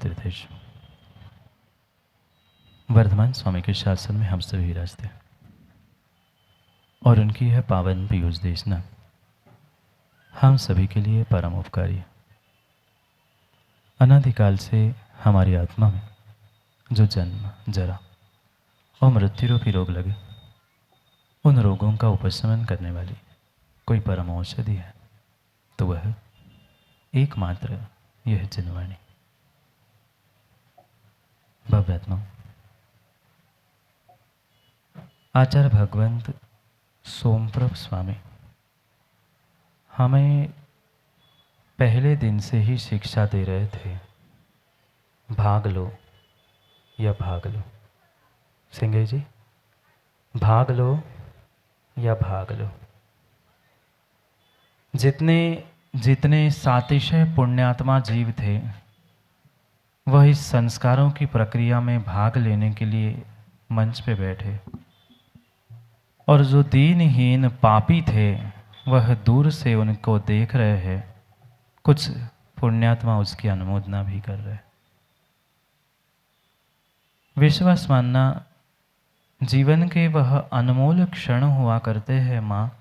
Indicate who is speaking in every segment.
Speaker 1: तीर्थेश वर्धमान स्वामी के शासन में हम सभी विराजते और उनकी यह पावन पीयूष देशना हम सभी के लिए परम उपकारी है। अनादिकाल से हमारी आत्मा में जो जन्म, जरा और मृत्यु रूपी रोग लगे, उन रोगों का उपशमन करने वाली कोई परम औषधि है तो वह एकमात्र यह जिनवाणी। भव्यात्मा आचार्य भगवंत सोमप्रभ स्वामी हमें पहले दिन से ही शिक्षा दे रहे थे, भाग लो या भाग लो। सिंगे जी, भाग लो या भाग लो। जितने जितने सातिशय पुण्यात्मा जीव थे वह इस संस्कारों की प्रक्रिया में भाग लेने के लिए मंच पे बैठे, और जो दीनहीन पापी थे वह दूर से उनको देख रहे हैं। कुछ पुण्यात्मा उसकी अनुमोदना भी कर रहे। विश्वास मानना जीवन के वह अनमोल क्षण हुआ करते हैं माँ,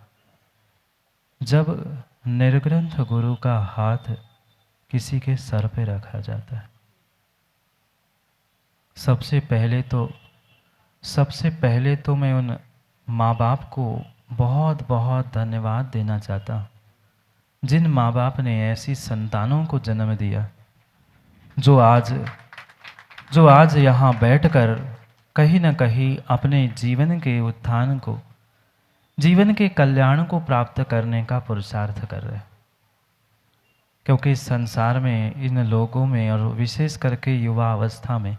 Speaker 1: जब निर्ग्रंथ गुरु का हाथ किसी के सर पे रखा जाता है। सबसे पहले तो मैं उन माँ बाप को बहुत बहुत धन्यवाद देना चाहता हूँ, जिन माँ बाप ने ऐसी संतानों को जन्म दिया जो आज यहाँ बैठकर कहीं न कहीं अपने जीवन के उत्थान को, जीवन के कल्याण को प्राप्त करने का पुरुषार्थ कर रहे हैं। क्योंकि इस संसार में इन लोगों में और विशेष करके युवा अवस्था में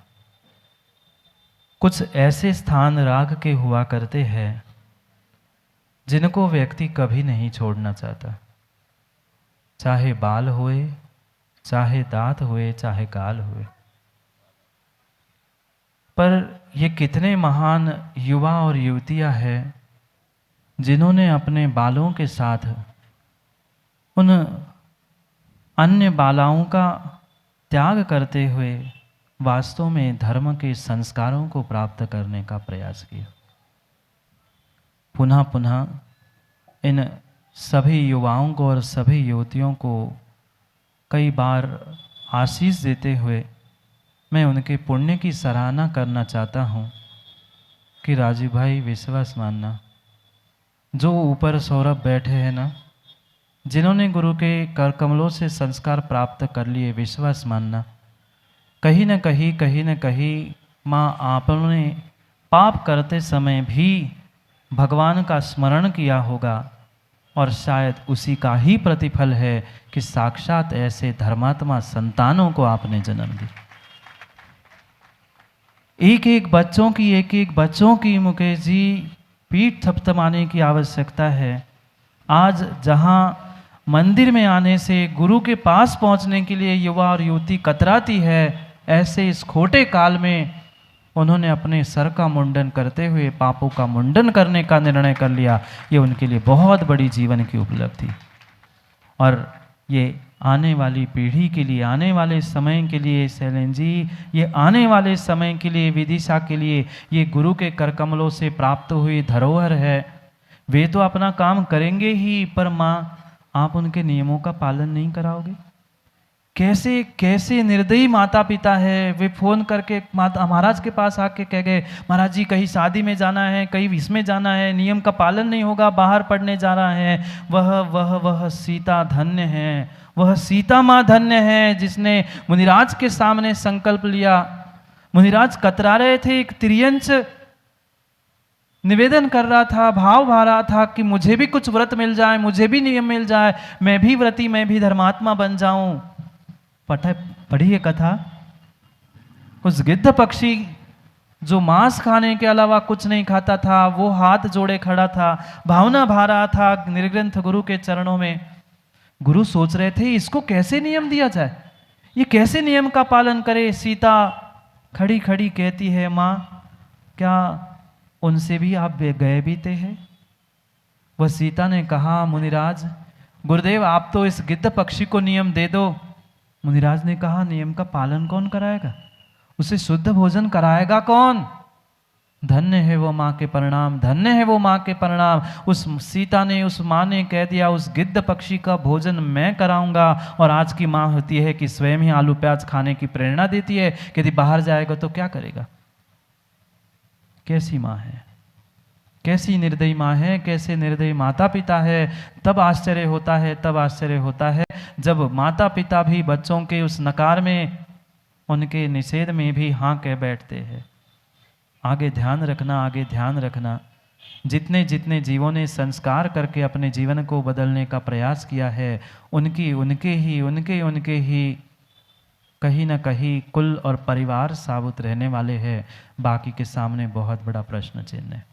Speaker 1: कुछ ऐसे स्थान राग के हुआ करते हैं जिनको व्यक्ति कभी नहीं छोड़ना चाहता। चाहे बाल हुए, चाहे दांत हुए, चाहे गाल हुए। पर ये कितने महान युवा और युवतियां हैं जिन्होंने अपने बालों के साथ उन अन्य बालाओं का त्याग करते हुए वास्तव में धर्म के संस्कारों को प्राप्त करने का प्रयास किया। पुनः पुनः इन सभी युवाओं को और सभी युवतियों को कई बार आशीष देते हुए मैं उनके पुण्य की सराहना करना चाहता हूँ कि राजीव भाई, विश्वास मानना, जो ऊपर सौरभ बैठे हैं ना, जिन्होंने गुरु के कर कमलों से संस्कार प्राप्त कर लिए, विश्वास मानना कहीं न कहीं माँ आपने पाप करते समय भी भगवान का स्मरण किया होगा, और शायद उसी का ही प्रतिफल है कि साक्षात ऐसे धर्मात्मा संतानों को आपने जन्म दी। एक एक बच्चों की मुकेश जी पीठ थपथपाने की आवश्यकता है। आज जहाँ मंदिर में आने से, गुरु के पास पहुँचने के लिए युवा और युवती कतराती है, ऐसे इस खोटे काल में उन्होंने अपने सर का मुंडन करते हुए पापों का मुंडन करने का निर्णय कर लिया। ये उनके लिए बहुत बड़ी जीवन की उपलब्धि, और ये आने वाली पीढ़ी के लिए, आने वाले समय के लिए, शैलेन जी, ये आने वाले समय के लिए, विदिशा के लिए, ये गुरु के करकमलों से प्राप्त हुई धरोहर है। वे तो अपना काम करेंगे ही, पर माँ, आप उनके नियमों का पालन नहीं कराओगे। कैसे कैसे निर्दयी माता पिता है। वे फोन करके माता महाराज के पास आके कह गए, महाराज जी कहीं शादी में जाना है, कहीं इसमें जाना है, नियम का पालन नहीं होगा, बाहर पढ़ने जा रहा है। वह सीता धन्य है, वह सीता माँ धन्य है जिसने मुनिराज के सामने संकल्प लिया। मुनिराज कतरा रहे थे, एक त्रियंच निवेदन कर रहा था, भाव भा रहा था कि मुझे भी कुछ व्रत मिल जाए, मुझे भी नियम मिल जाए, मैं भी व्रती, मैं भी धर्मात्मा बन जाऊं। पढ़ी है कथा, उस गिद्ध पक्षी जो मांस खाने के अलावा कुछ नहीं खाता था, वो हाथ जोड़े खड़ा था, भावना भा रहा था निर्ग्रंथ गुरु के चरणों में। गुरु सोच रहे थे इसको कैसे नियम दिया जाए, ये कैसे नियम का पालन करे। सीता खड़ी खड़ी कहती है, माँ क्या उनसे भी आप गए बीते हैं? वह सीता ने कहा, मुनिराज, गुरुदेव आप तो इस गिद्ध पक्षी को नियम दे दो, मुनिराज ने कहा नियम का पालन कौन कराएगा, उसे शुद्ध भोजन कराएगा कौन? धन्य है वो माँ के परिणाम, धन्य है वो माँ के परिणाम। उस सीता ने, उस माँ ने कह दिया उस गिद्ध पक्षी का भोजन मैं कराऊंगा। और आज की माँ होती है कि स्वयं ही आलू प्याज खाने की प्रेरणा देती है कि यदि बाहर जाएगा तो क्या करेगा। कैसी माँ है, कैसी निर्दयी माँ है, कैसे निर्दयी माता पिता है। तब आश्चर्य होता है, तब आश्चर्य होता है जब माता पिता भी बच्चों के उस नकार में, उनके निषेध में भी हाँ कह बैठते हैं। आगे ध्यान रखना, आगे ध्यान रखना। जितने जितने जीवों ने संस्कार करके अपने जीवन को बदलने का प्रयास किया है, उनके ही कहीं ना कहीं कुल और परिवार साबुत रहने वाले हैं। बाकी के सामने बहुत बड़ा प्रश्न चिन्ह है,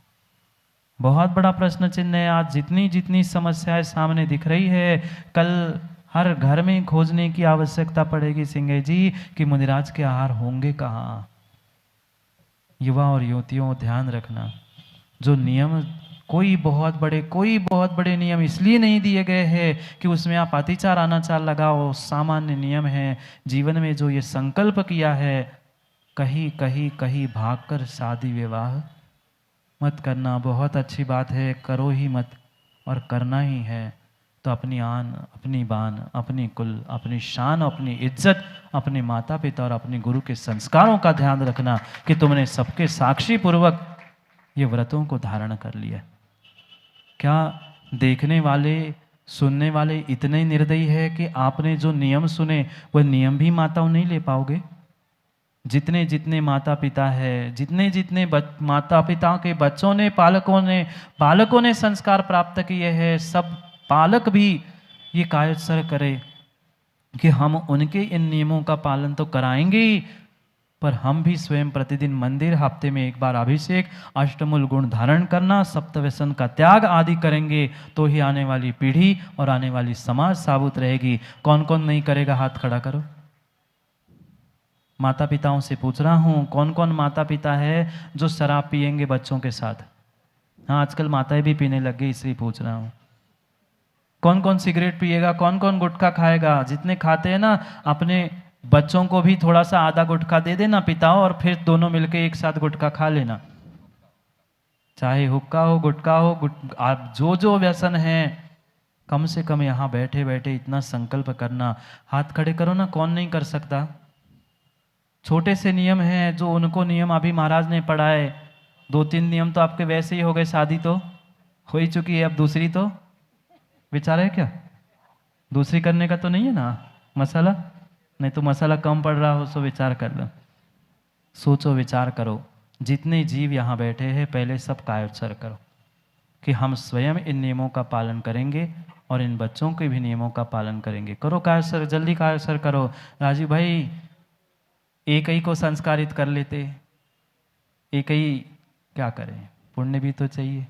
Speaker 1: बहुत बड़ा प्रश्न चिन्ह है। आज जितनी जितनी समस्याएं सामने दिख रही है, कल हर घर में खोजने की आवश्यकता पड़ेगी सिंगे जी कि मुनिराज के आहार होंगे कहाँ। युवा और युवतियों ध्यान रखना, जो नियम कोई बहुत बड़े नियम इसलिए नहीं दिए गए हैं कि उसमें आप अतिचार अनाचार लगाओ। सामान्य नियम है जीवन में। जो ये संकल्प किया है कहीं भागकर शादी विवाह मत करना, बहुत अच्छी बात है, करो ही मत। और करना ही है तो अपनी आन, अपनी बान, अपनी कुल, अपनी शान, अपनी इज्जत, अपने माता पिता और अपने गुरु के संस्कारों का ध्यान रखना कि तुमने सबके साक्षी पूर्वक ये व्रतों को धारण कर लिया। क्या देखने वाले, सुनने वाले इतने निर्दयी है कि आपने जो नियम सुने वह नियम भी माताओं नहीं ले पाओगे? जितने जितने माता पिता है, जितने जितने माता पिता के बच्चों ने, पालकों ने संस्कार प्राप्त किए हैं, सब पालक भी ये कायस्थ करें कि हम उनके इन नियमों का पालन तो कराएंगे ही, पर हम भी स्वयं प्रतिदिन मंदिर, हफ्ते में एक बार अभिषेक, अष्टमूल गुण धारण करना, सप्तव्यसन का त्याग आदि करेंगे तो ही आने वाली पीढ़ी और आने वाली समाज साबुत रहेगी। कौन कौन नहीं करेगा, हाथ खड़ा करो। माता पिताओं से पूछ रहा हूँ, कौन कौन माता पिता है जो शराब पिएंगे बच्चों के साथ? हाँ, आजकल माताएं भी पीने लग गई, इसलिए पूछ रहा हूँ। कौन कौन सिगरेट पिएगा, कौन कौन गुटखा खाएगा? जितने खाते हैं ना, अपने बच्चों को भी थोड़ा सा आधा गुटखा दे देना पिताओ, और फिर दोनों मिलके एक साथ गुटखा खा लेना। चाहे हुक्का हो, गुटखा हो, आप जो जो व्यसन है, कम से कम यहाँ बैठे बैठे इतना संकल्प करना। हाथ खड़े करो ना, कौन नहीं कर सकता। छोटे से नियम हैं जो उनको नियम अभी महाराज ने पढ़ाए। 2-3 नियम तो आपके वैसे ही हो गए, शादी तो हो ही चुकी है, अब दूसरी तो विचार है क्या? दूसरी करने का तो नहीं है ना मसाला? नहीं तो मसाला कम पड़ रहा हो तो विचार कर लो, सोचो, विचार करो। जितने जीव यहाँ बैठे हैं पहले सब कायोत्सर्ग करो कि हम स्वयं इन नियमों का पालन करेंगे और इन बच्चों के भी नियमों का पालन करेंगे। करो कायोत्सर्ग, जल्दी कायोत्सर्ग करो। राजीव भाई, एक ही को संस्कारित कर लेते, एक ही क्या करें? पुण्य भी तो चाहिए,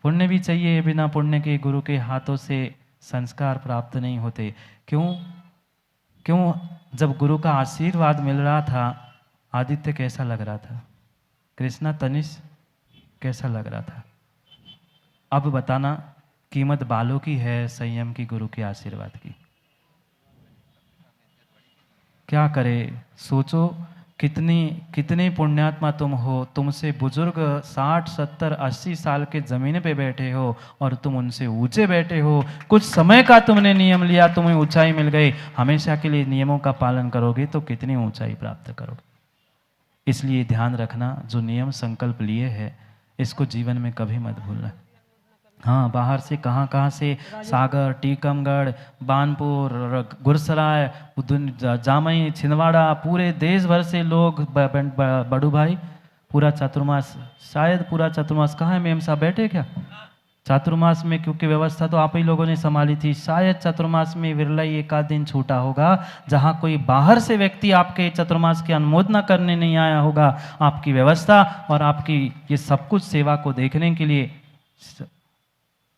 Speaker 1: पुण्य भी चाहिए। बिना पुण्य के गुरु के हाथों से संस्कार प्राप्त नहीं होते। क्यों जब गुरु का आशीर्वाद मिल रहा था, आदित्य कैसा लग रहा था? कृष्णा, तनिष कैसा लग रहा था? अब बताना, कीमत बालों की है संयम की, गुरु के आशीर्वाद की? क्या करे? सोचो, कितने पुण्यात्मा तुम हो। तुमसे बुजुर्ग 60, 70, 80 साल के जमीन पे बैठे हो और तुम उनसे ऊंचे बैठे हो। कुछ समय का तुमने नियम लिया, तुम्हें ऊंचाई मिल गई। हमेशा के लिए नियमों का पालन करोगे तो कितनी ऊंचाई प्राप्त करोगे। इसलिए ध्यान रखना, जो नियम संकल्प लिए है इसको जीवन में कभी मत भूलना। हाँ, बाहर से कहाँ से, सागर, टीकमगढ़, बानपुर, गुरसराय, जामई, छिंदवाड़ा, पूरे देश भर से लोग, बड़ू भाई, पूरा चातुर्मास, शायद पूरा चातुर्मास कहाँ है? मेम साहब बैठे क्या चातुर्मास में? क्योंकि व्यवस्था तो आप ही लोगों ने संभाली थी। शायद चातुर्मास में विरला ही एक आध दिन छूटा होगा जहाँ कोई बाहर से व्यक्ति आपके चातुर्मास की अनुमोदना करने नहीं आया होगा। आपकी व्यवस्था और आपकी ये सब कुछ सेवा को देखने के लिए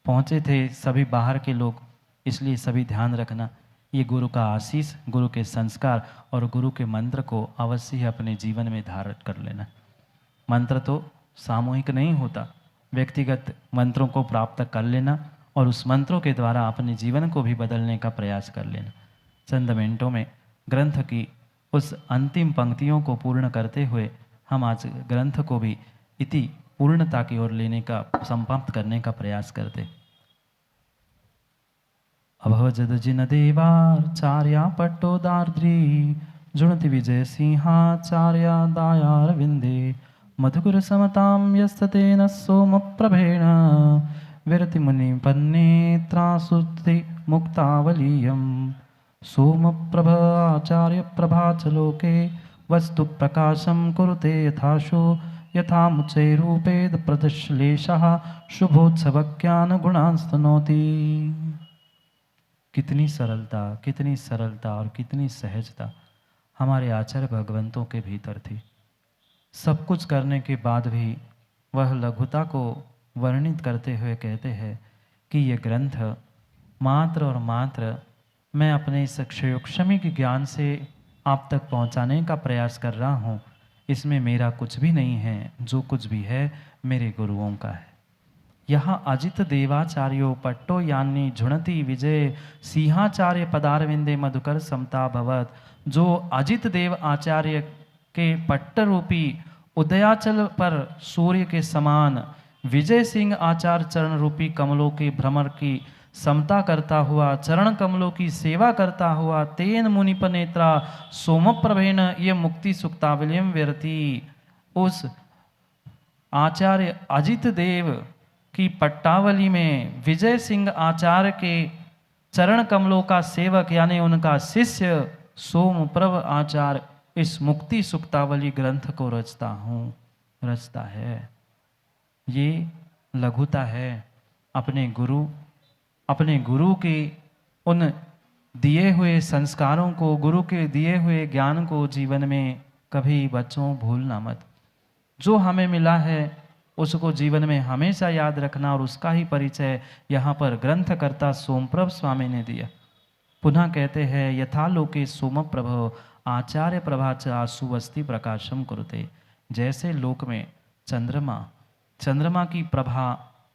Speaker 1: पहुँचे थे सभी बाहर के लोग। इसलिए सभी ध्यान रखना, ये गुरु का आशीष, गुरु के संस्कार और गुरु के मंत्र को अवश्य ही अपने जीवन में धारण कर लेना। मंत्र तो सामूहिक नहीं होता, व्यक्तिगत मंत्रों को प्राप्त कर लेना और उस मंत्रों के द्वारा अपने जीवन को भी बदलने का प्रयास कर लेना। चंद मिनटों में ग्रंथ की उस अंतिम पंक्तियों को पूर्ण करते हुए हम आज ग्रंथ को भी इति पूर्णता की ओर लेने का, समाप्त करने का प्रयास करते। अभवजद जिन देवाचार्या पट्टोदार्द्री जुणति विजय सिंहाचार्या दायार विंदे मधुकुर समतां यस्ततेन सोम प्रभेण विरति मुनि पन्नेत्रासुति मुक्तावलीयम सोम प्रभ आचार्य प्रभाचलोके वस्तु प्रकाशम कुरुते यथाशो यथा मुचे रूपेद प्रदश्लेषः शुभोत्सव ज्ञान गुणांस्तनोति। कितनी सरलता और कितनी सहजता हमारे आचार्य भगवंतों के भीतर थी। सब कुछ करने के बाद भी वह लघुता को वर्णित करते हुए कहते हैं कि ये ग्रंथ मात्र और मात्र मैं अपने इस क्षयोक्षमिक ज्ञान से आप तक पहुंचाने का प्रयास कर रहा हूँ। इसमें मेरा कुछ भी नहीं है, जो कुछ भी है मेरे गुरुओं का है। यहाँ अजित देवाचार्यो पट्टो यानी झुणति विजय सिंहाचार्य पदारविंदे मधुकर समता भवत। जो अजित देव आचार्य के पट्ट रूपी उदयाचल पर सूर्य के समान विजय सिंह आचार्य चरण रूपी कमलों के भ्रमर की समता करता हुआ, चरण कमलों की सेवा करता हुआ, तेन मुनिप नेत्रा सोम प्रभेन ये मुक्ति सुक्तावलियम व्यरती। उस आचार्य अजित देव की पट्टावली में विजय सिंह आचार्य के चरण कमलों का सेवक यानी उनका शिष्य सोमप्रभ आचार्य इस मुक्ति सुक्तावली ग्रंथ को रचता है। ये लघुता है अपने गुरु के उन दिए हुए संस्कारों को, गुरु के दिए हुए ज्ञान को जीवन में कभी बच्चों भूलना मत। जो हमें मिला है उसको जीवन में हमेशा याद रखना, और उसका ही परिचय यहाँ पर ग्रंथकर्ता सोमप्रभ स्वामी ने दिया। पुनः कहते हैं यथालोके सोमप्रभ आचार्य प्रभा च आसुवस्ति प्रकाशम कुरुते। जैसे लोक में चंद्रमा की प्रभा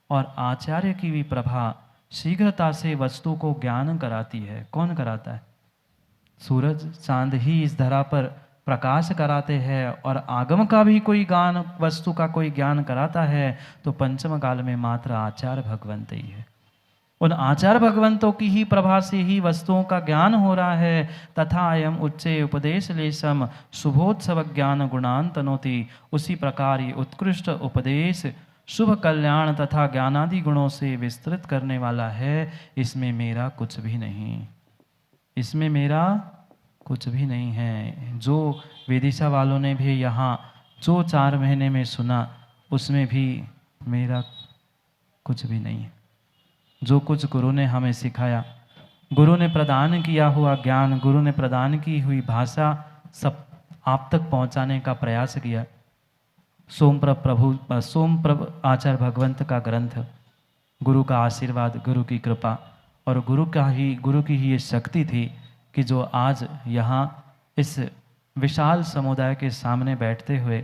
Speaker 1: और आचार्य की भी प्रभा शीघ्रता से वस्तु को ज्ञान कराती है। कौन कराता है? सूरज चांद ही इस धरा पर प्रकाश कराते हैं, और आगम का भी कोई ज्ञान, वस्तु का कोई ज्ञान कराता है तो पंचम काल में मात्र आचार्य भगवंत ही है। उन आचार्य भगवंतों की ही प्रभा से ही वस्तुओं का ज्ञान हो रहा है। तथा अयम उच्चे उपदेश लेशम शुभोत्सव ज्ञान गुणान तनोति। उसी प्रकार ये उत्कृष्ट उपदेश शुभ कल्याण तथा ज्ञानादि गुणों से विस्तृत करने वाला है। इसमें मेरा कुछ भी नहीं, इसमें मेरा कुछ भी नहीं है। जो विदिशा वालों ने भी यहाँ जो 4 महीने में सुना उसमें भी मेरा कुछ भी नहीं है। जो कुछ गुरु ने हमें सिखाया, गुरु ने प्रदान किया हुआ ज्ञान, गुरु ने प्रदान की हुई भाषा सब आप तक पहुँचाने का प्रयास किया। सोमप्रभ आचार्य भगवंत का ग्रंथ, गुरु का आशीर्वाद, गुरु की कृपा और गुरु की ही ये शक्ति थी कि जो आज यहाँ इस विशाल समुदाय के सामने बैठते हुए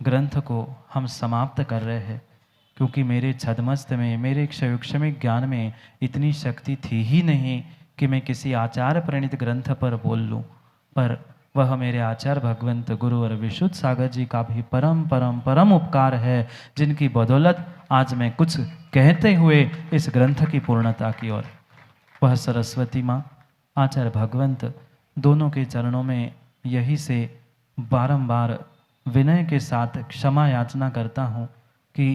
Speaker 1: ग्रंथ को हम समाप्त कर रहे हैं। क्योंकि मेरे छदमस्त में, मेरे क्षयोक्षमिक ज्ञान में इतनी शक्ति थी ही नहीं कि मैं किसी आचार्य प्रणीत ग्रंथ पर बोल लूँ, पर वह मेरे आचार्य भगवंत गुरु और विशुद्ध सागर जी का भी परम उपकार है, जिनकी बदौलत आज मैं कुछ कहते हुए इस ग्रंथ की पूर्णता की ओर। वह सरस्वती माँ, आचार्य भगवंत दोनों के चरणों में यही से बारंबार विनय के साथ क्षमा याचना करता हूँ कि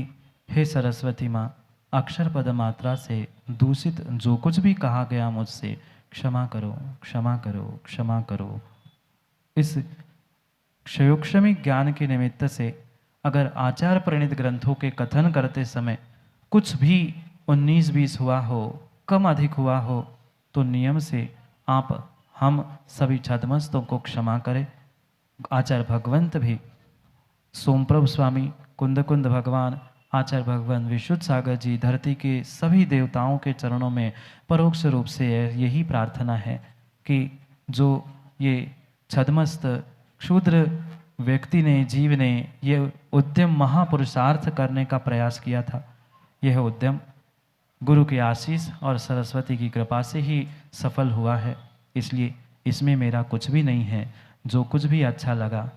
Speaker 1: हे सरस्वती माँ, अक्षर पद मात्रा से दूषित जो कुछ भी कहा गया मुझसे क्षमा करो, क्षमा करो, क्षमा करो। इस क्षयोक्षमिक ज्ञान के निमित्त से अगर आचार्य प्रणीत ग्रंथों के कथन करते समय कुछ भी 19-20 हुआ हो, कम अधिक हुआ हो, तो नियम से आप हम सभी छदमस्तों को क्षमा करें। आचार्य भगवंत भी, सोमप्रभ स्वामी, कुंद भगवान, आचार्य भगवान विशुद्ध सागर जी, धरती के सभी देवताओं के चरणों में परोक्ष रूप से यही प्रार्थना है कि जो ये छदमस्त क्षुद्र व्यक्ति ने, जीव ने ये उद्यम महापुरुषार्थ करने का प्रयास किया था, यह उद्यम गुरु के आशीष और सरस्वती की कृपा से ही सफल हुआ है। इसलिए इसमें मेरा कुछ भी नहीं है। जो कुछ भी अच्छा लगा,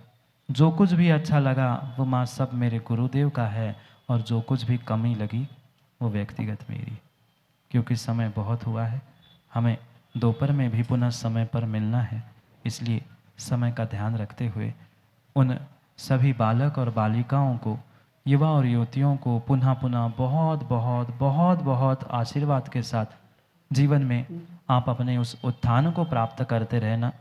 Speaker 1: जो कुछ भी अच्छा लगा वो माँ सब मेरे गुरुदेव का है, और जो कुछ भी कमी लगी वो व्यक्तिगत मेरी। क्योंकि समय बहुत हुआ है, हमें दोपहर में भी पुनः समय पर मिलना है, इसलिए समय का ध्यान रखते हुए उन सभी बालक और बालिकाओं को, युवा और युवतियों को पुनः पुनः बहुत बहुत बहुत बहुत आशीर्वाद के साथ जीवन में आप अपने उस उत्थान को प्राप्त करते रहना।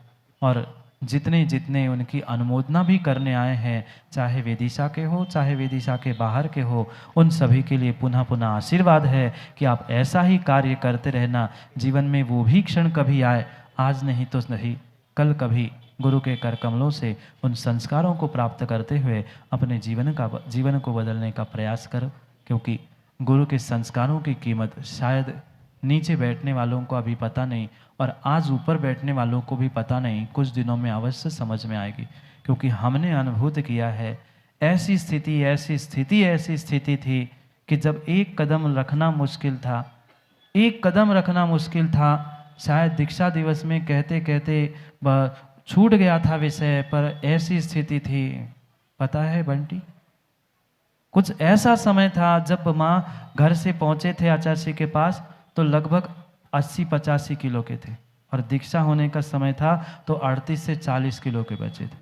Speaker 1: और जितने जितने उनकी अनुमोदना भी करने आए हैं, चाहे विदिशा के हो चाहे विदिशा के बाहर के हो, उन सभी के लिए पुनः पुनः आशीर्वाद है कि आप ऐसा ही कार्य करते रहना। जीवन में वो भी क्षण कभी आए, आज नहीं तो नहीं, कल कभी गुरु के कर कमलों से उन संस्कारों को प्राप्त करते हुए अपने जीवन को बदलने का प्रयास करो। क्योंकि गुरु के संस्कारों की कीमत शायद नीचे बैठने वालों को अभी पता नहीं, और आज ऊपर बैठने वालों को भी पता नहीं, कुछ दिनों में अवश्य समझ में आएगी। क्योंकि हमने अनुभूत किया है, ऐसी स्थिति ऐसी स्थिति ऐसी स्थिति थी कि जब एक कदम रखना मुश्किल था, एक कदम रखना मुश्किल था। शायद दीक्षा दिवस में कहते कहते छूट गया था विषय, पर ऐसी स्थिति थी, पता है बंटी, कुछ ऐसा समय था जब माँ घर से पहुँचे थे आचार्य के पास तो लगभग 80-85 किलो के थे, और दीक्षा होने का समय था तो 38 से 40 किलो के बचे थे।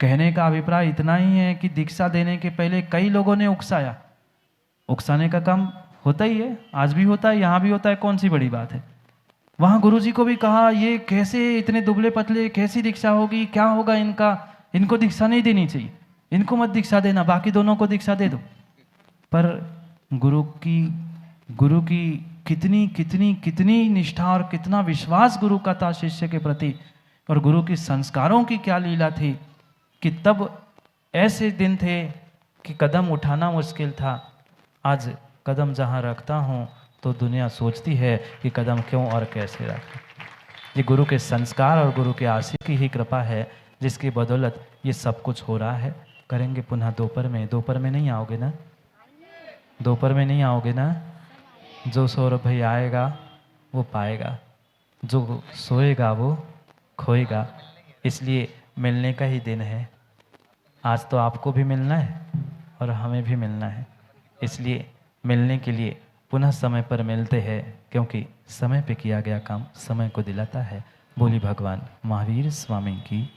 Speaker 1: कहने का अभिप्राय इतना ही है कि दीक्षा देने के पहले कई लोगों ने उकसाया। उकसाने का काम होता ही है, आज भी होता है, यहाँ भी होता है, कौन सी बड़ी बात है। वहाँ गुरुजी को भी कहा, ये कैसे इतने दुबले पतले, कैसी दीक्षा होगी, क्या होगा इनका, इनको दीक्षा नहीं देनी चाहिए, इनको मत दीक्षा देना, बाकी दोनों को दीक्षा दे दो। पर गुरु की कितनी कितनी कितनी निष्ठा और कितना विश्वास गुरु का था शिष्य के प्रति, और गुरु के संस्कारों की क्या लीला थी कि तब ऐसे दिन थे कि कदम उठाना मुश्किल था। आज कदम जहाँ रखता हूँ तो दुनिया सोचती है कि कदम क्यों और कैसे रखें। ये गुरु के संस्कार और गुरु के आशीर्वाद की ही कृपा है, जिसकी बदौलत ये सब कुछ हो रहा है। करेंगे पुनः दोपहर में नहीं आओगे ना, दोपहर में नहीं आओगे ना। जो सौरभ भाई आएगा वो पाएगा, जो सोएगा वो खोएगा। इसलिए मिलने का ही दिन है, आज तो आपको भी मिलना है और हमें भी मिलना है। इसलिए मिलने के लिए पुनः समय पर मिलते हैं, क्योंकि समय पे किया गया काम समय को दिलाता है। बोली भगवान महावीर स्वामी की